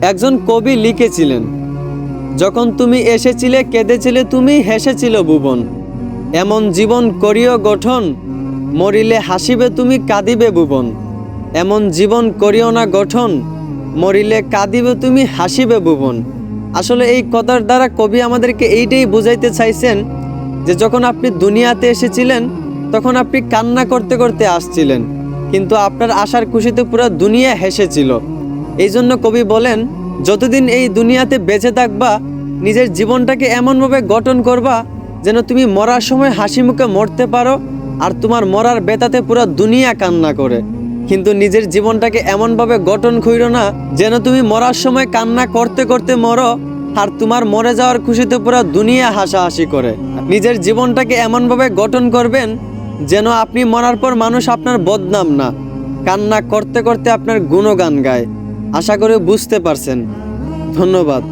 একজন কবি লিখেছিলেন, যখন তুমি এসেছিলে কেঁদেছিলে তুমি, হেসেছিল ভুবন। এমন জীবন করিও গঠন, মরিলে হাসিবে তুমি কাঁদিবে ভুবন। এমন জীবন করিও না গঠন, মরিলে কাঁদিবে তুমি হাসিবে ভুবন। আসলে এই কথার দ্বারা কবি আমাদেরকে এইটাই বুঝাইতে চাইছেন যে যখন আপনি দুনিয়াতে এসেছিলেন তখন আপনি কান্না করতে করতে আসছিলেন, কিন্তু আপনার আসার খুশিতে পুরো দুনিয়া হেসেছিল। এই জন্য কবি বলেন, যতদিন এই দুনিয়াতে বেঁচে থাকবা নিজের জীবনটাকে এমনভাবে গঠন করবা যেন তুমি মরার সময় হাসি মুখে মরতে পারো, আর তোমার মরার ব্যথাতে পুরো দুনিয়া কান্না করে। কিন্তু নিজের জীবনটাকে এমনভাবে গঠন কইরো না যেন তুমি মরার সময় কান্না করতে করতে মরো, আর তোমার মরে যাওয়ার খুশিতে পুরো দুনিয়া হাসাহাসি করে। নিজের জীবনটাকে এমনভাবে গঠন করবেন যেন আপনি মরার পর মানুষ আপনার বদনাম না, কান্না করতে করতে আপনার গুণগান গায়। আশা করি বুঝতে পারছেন। ধন্যবাদ।